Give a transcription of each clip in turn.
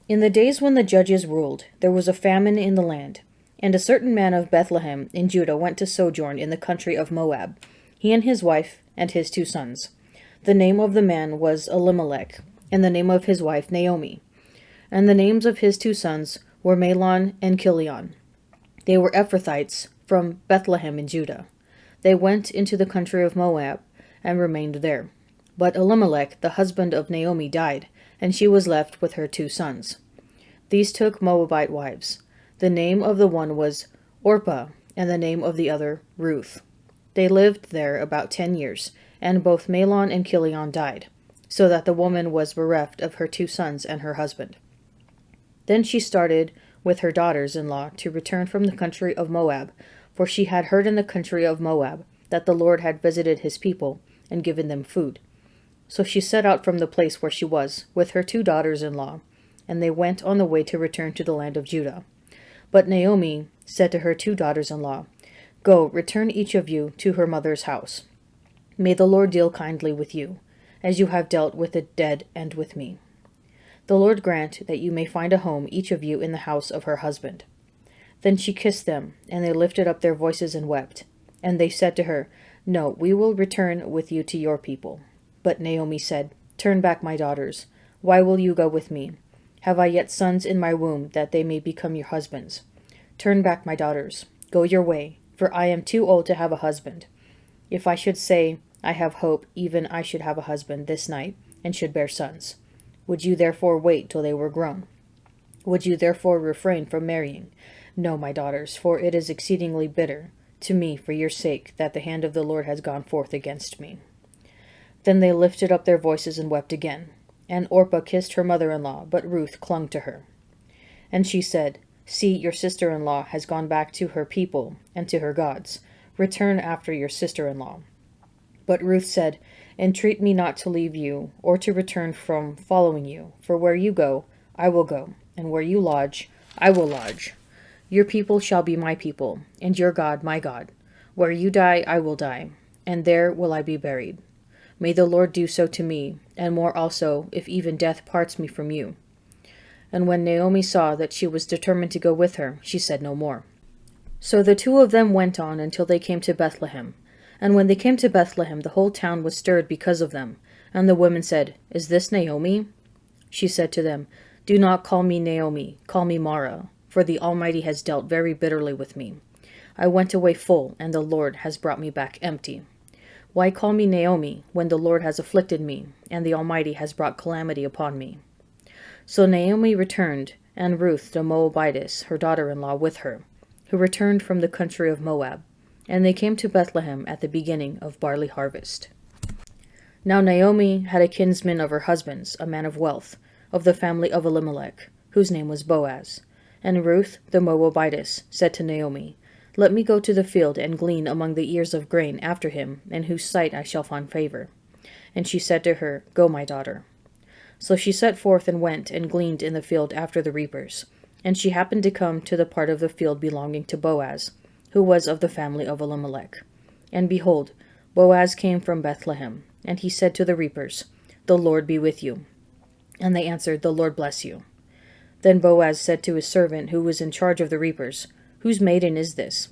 In the days when the judges ruled, there was a famine in the land, and a certain man of Bethlehem in Judah went to sojourn in the country of Moab, he and his wife and his 2 sons. The name of the man was Elimelech, and the name of his wife Naomi. And the names of his 2 sons were Mahlon and Chilion. They were Ephrathites from Bethlehem in Judah. They went into the country of Moab and remained there. But Elimelech, the husband of Naomi, died, and she was left with her 2 sons. These took Moabite wives. The name of the one was Orpah, and the name of the other Ruth. They lived there about 10 years, and both Mahlon and Chilion died, so that the woman was bereft of her 2 sons and her husband. Then she started with her daughters-in-law to return from the country of Moab, for she had heard in the country of Moab that the Lord had visited his people and given them food. So she set out from the place where she was, with her 2 daughters-in-law, and they went on the way to return to the land of Judah. But Naomi said to her 2 daughters-in-law, "Go, return each of you to her mother's house. May the Lord deal kindly with you, as you have dealt with the dead and with me. The Lord grant that you may find a home, each of you, in the house of her husband." Then she kissed them, and they lifted up their voices and wept. And they said to her, "No, we will return with you to your people." But Naomi said, "Turn back, my daughters. Why will you go with me? Have I yet sons in my womb, that they may become your husbands? Turn back, my daughters. Go your way, for I am too old to have a husband. If I should say, I have hope, even I should have a husband this night, and should bear sons. Would you therefore wait till they were grown? Would you therefore refrain from marrying? No, my daughters, for it is exceedingly bitter to me for your sake that the hand of the Lord has gone forth against me." Then they lifted up their voices and wept again. And Orpah kissed her mother-in-law, but Ruth clung to her. And she said, "See, your sister-in-law has gone back to her people and to her gods. Return after your sister-in-law." But Ruth said, "Entreat me not to leave you, or to return from following you. For where you go, I will go, and where you lodge, I will lodge. Your people shall be my people, and your God my God. Where you die, I will die, and there will I be buried. May the Lord do so to me, and more also, if even death parts me from you." And when Naomi saw that she was determined to go with her, she said no more. So the 2 of them went on until they came to Bethlehem. And when they came to Bethlehem, the whole town was stirred because of them. And the women said, "Is this Naomi?" She said to them, "Do not call me Naomi, call me Mara, for the Almighty has dealt very bitterly with me. I went away full, and the Lord has brought me back empty. Why call me Naomi, when the Lord has afflicted me, and the Almighty has brought calamity upon me?" So Naomi returned, and Ruth the Moabitess, her daughter-in-law, with her, who returned from the country of Moab. And they came to Bethlehem at the beginning of barley harvest. Now Naomi had a kinsman of her husband's, a man of wealth, of the family of Elimelech, whose name was Boaz. And Ruth the Moabitess said to Naomi, "Let me go to the field and glean among the ears of grain after him, in whose sight I shall find favor." And she said to her, "Go, my daughter." So she set forth and went and gleaned in the field after the reapers. And she happened to come to the part of the field belonging to Boaz, who was of the family of Elimelech. And behold, Boaz came from Bethlehem, and he said to the reapers, "The Lord be with you." And they answered, "The Lord bless you." Then Boaz said to his servant who was in charge of the reapers, "Whose maiden is this?"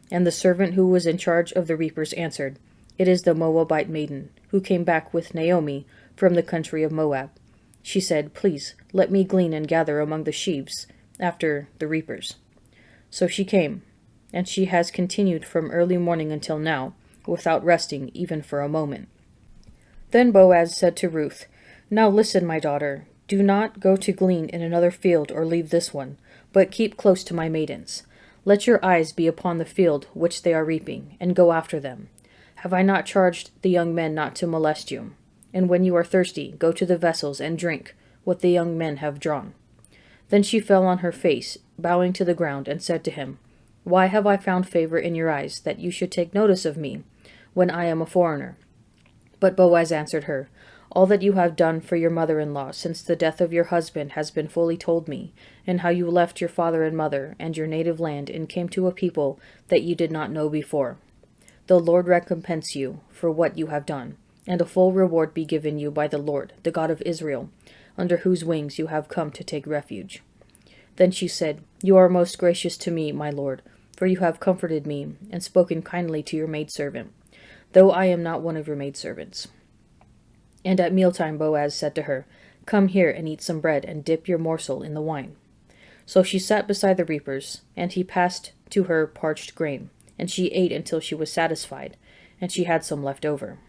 And the servant who was in charge of the reapers answered, "It is the Moabite maiden, who came back with Naomi from the country of Moab. She said, 'Please, let me glean and gather among the sheaves after the reapers.' So she came, and she has continued from early morning until now, without resting even for a moment." Then Boaz said to Ruth, "Now listen, my daughter, do not go to glean in another field or leave this one, but keep close to my maidens. Let your eyes be upon the field which they are reaping, and go after them. Have I not charged the young men not to molest you? And when you are thirsty, go to the vessels and drink what the young men have drawn." Then she fell on her face, bowing to the ground, and said to him, "Why have I found favor in your eyes, that you should take notice of me, when I am a foreigner?" But Boaz answered her, "All that you have done for your mother-in-law since the death of your husband has been fully told me, and how you left your father and mother and your native land and came to a people that you did not know before. The Lord recompense you for what you have done, and a full reward be given you by the Lord, the God of Israel, under whose wings you have come to take refuge." Then she said, "You are most gracious to me, my lord, for you have comforted me, and spoken kindly to your maidservant, though I am not one of your maidservants." And at mealtime Boaz said to her, "Come here and eat some bread, and dip your morsel in the wine." So she sat beside the reapers, and he passed to her parched grain, and she ate until she was satisfied, and she had some left over.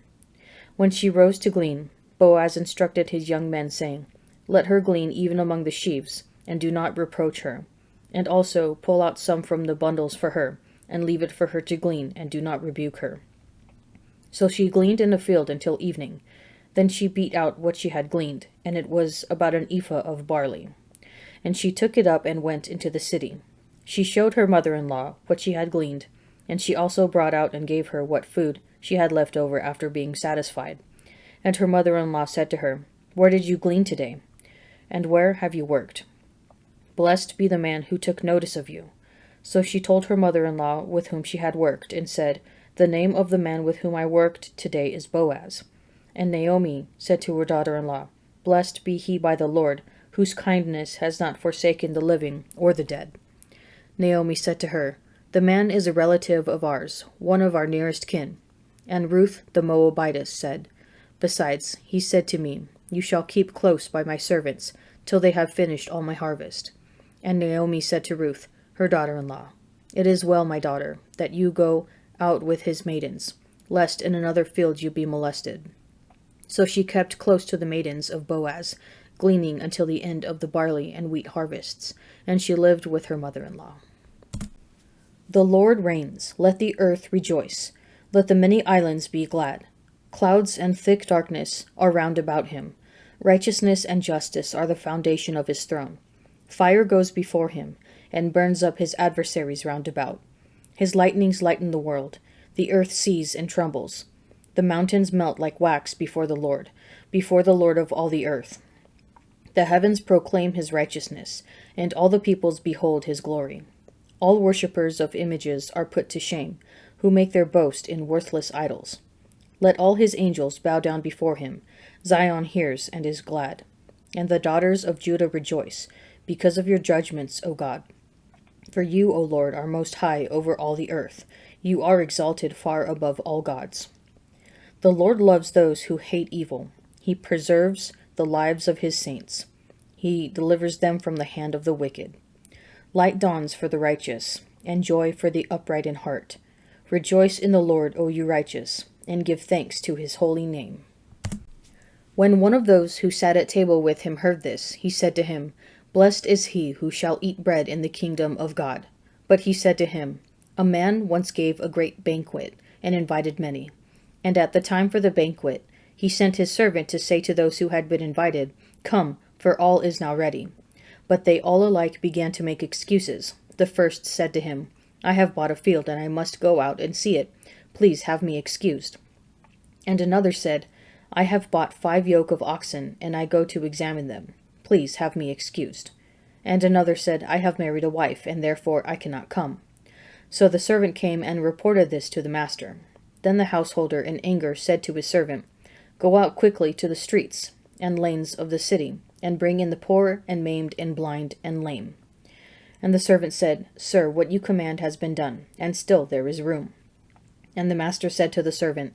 When she rose to glean, Boaz instructed his young men, saying, "Let her glean even among the sheaves, and do not reproach her. And also pull out some from the bundles for her, and leave it for her to glean, and do not rebuke her." So she gleaned in the field until evening. Then she beat out what she had gleaned, and it was about an ephah of barley. And she took it up and went into the city. She showed her mother-in-law what she had gleaned, and she also brought out and gave her what food she had left over after being satisfied. And her mother-in-law said to her, "Where did you glean today? And where have you worked? Blessed be the man who took notice of you." So she told her mother-in-law with whom she had worked, and said, "The name of the man with whom I worked today is Boaz." And Naomi said to her daughter-in-law, "Blessed be he by the Lord, whose kindness has not forsaken the living or the dead." Naomi said to her, "The man is a relative of ours, one of our nearest kin." And Ruth the Moabitess said, "Besides, he said to me, 'You shall keep close by my servants till they have finished all my harvest.'" And Naomi said to Ruth, her daughter-in-law, "It is well, my daughter, that you go out with his maidens, lest in another field you be molested." So she kept close to the maidens of Boaz, gleaning until the end of the barley and wheat harvests, and she lived with her mother-in-law. The Lord reigns. Let the earth rejoice. Let the many islands be glad. Clouds and thick darkness are round about him. Righteousness and justice are the foundation of his throne. Fire goes before him, and burns up his adversaries round about. His lightnings lighten the world. The earth sees and trembles. The mountains melt like wax before the Lord of all the earth. The heavens proclaim his righteousness, and all the peoples behold his glory. All worshippers of images are put to shame, who make their boast in worthless idols. Let all his angels bow down before him. Zion hears and is glad. And the daughters of Judah rejoice, because of your judgments, O God. For you, O Lord, are most high over all the earth. You are exalted far above all gods. The Lord loves those who hate evil. He preserves the lives of his saints. He delivers them from the hand of the wicked. Light dawns for the righteous, and joy for the upright in heart. Rejoice in the Lord, O you righteous, and give thanks to his holy name. When one of those who sat at table with him heard this, he said to him, "Blessed is he who shall eat bread in the kingdom of God." But he said to him, "A man once gave a great banquet, and invited many. And at the time for the banquet, he sent his servant to say to those who had been invited, 'Come, for all is now ready.' But they all alike began to make excuses. The first said to him, 'I have bought a field, and I must go out and see it. Please have me excused.' And another said, 'I have bought 5 yoke of oxen, and I go to examine them. Please have me excused.' And another said, 'I have married a wife, and therefore I cannot come.' So the servant came and reported this to the master. Then the householder in anger said to his servant, 'Go out quickly to the streets and lanes of the city, and bring in the poor and maimed and blind and lame.' And the servant said, 'Sir, what you command has been done, and still there is room.' And the master said to the servant,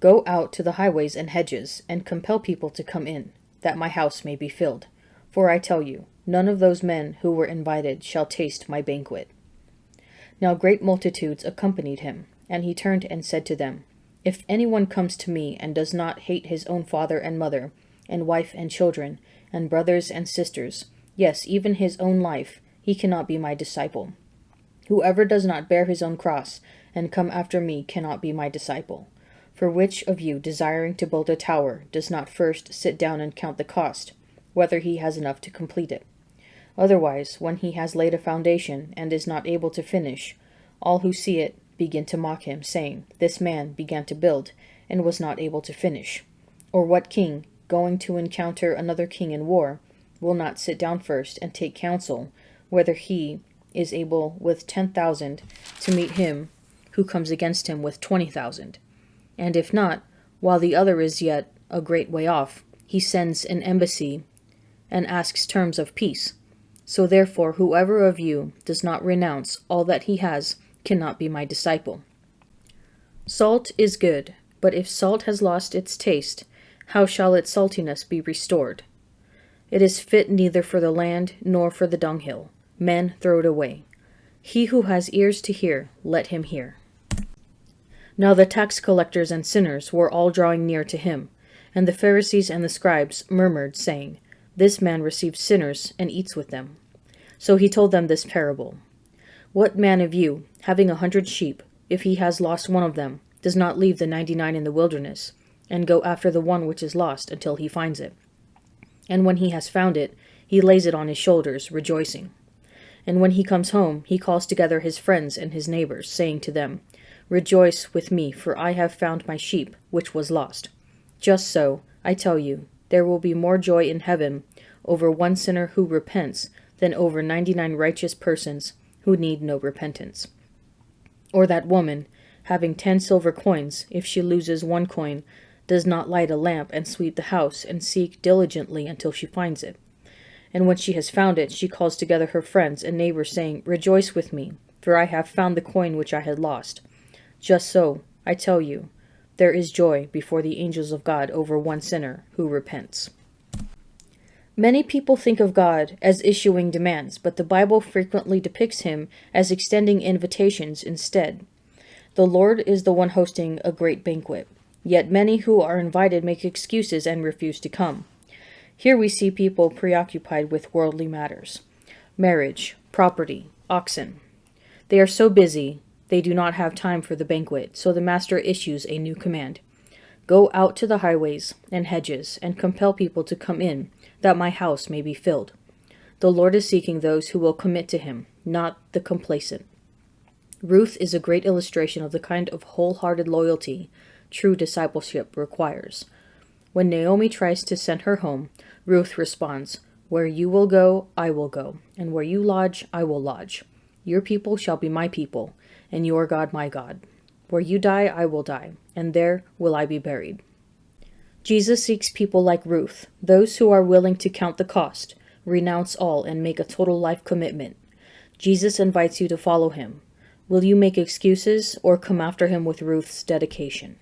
'Go out to the highways and hedges, and compel people to come in, that my house may be filled. For I tell you, none of those men who were invited shall taste my banquet.' Now great multitudes accompanied him, and he turned and said to them, 'If anyone comes to me and does not hate his own father and mother, and wife and children, and brothers and sisters, yes, even his own life, he cannot be my disciple. Whoever does not bear his own cross and come after me cannot be my disciple. For which of you, desiring to build a tower, does not first sit down and count the cost, whether he has enough to complete it? Otherwise, when he has laid a foundation and is not able to finish, all who see it begin to mock him, saying, 'This man began to build, and was not able to finish.' Or what king, going to encounter another king in war, will not sit down first and take counsel, whether he is able with 10,000 to meet him who comes against him with 20,000? And if not, while the other is yet a great way off, he sends an embassy and asks terms of peace. So therefore, whoever of you does not renounce all that he has cannot be my disciple. Salt is good, but if salt has lost its taste, how shall its saltiness be restored? It is fit neither for the land nor for the dunghill. Men throw it away. He who has ears to hear, let him hear. Now the tax collectors and sinners were all drawing near to him, and the Pharisees and the scribes murmured, saying, This man receives sinners and eats with them. So he told them this parable. What man of you, having 100 sheep, if he has lost one of them, does not leave the 99 in the wilderness, and go after the one which is lost until he finds it? And when he has found it, he lays it on his shoulders, rejoicing. And when he comes home, he calls together his friends and his neighbors, saying to them, Rejoice with me, for I have found my sheep, which was lost. Just so, I tell you, there will be more joy in heaven over one sinner who repents than over 99 righteous persons who need no repentance. Or that woman, having 10 silver coins, if she loses one coin, does not light a lamp and sweep the house and seek diligently until she finds it. And when she has found it, she calls together her friends and neighbors, saying, Rejoice with me, for I have found the coin which I had lost. Just so, I tell you, there is joy before the angels of God over one sinner who repents. Many people think of God as issuing demands, but the Bible frequently depicts him as extending invitations instead. The Lord is the one hosting a great banquet, yet many who are invited make excuses and refuse to come. Here we see people preoccupied with worldly matters, marriage, property, oxen. They are so busy, they do not have time for the banquet, so the master issues a new command. Go out to the highways and hedges and compel people to come in, that my house may be filled. The Lord is seeking those who will commit to him, not the complacent. Ruth is a great illustration of the kind of wholehearted loyalty true discipleship requires. When Naomi tries to send her home, Ruth responds, Where you will go, I will go, and where you lodge, I will lodge. Your people shall be my people, and your God my God. Where you die, I will die, and there will I be buried. Jesus seeks people like Ruth, those who are willing to count the cost, renounce all, and make a total life commitment. Jesus invites you to follow him. Will you make excuses or come after him with Ruth's dedication?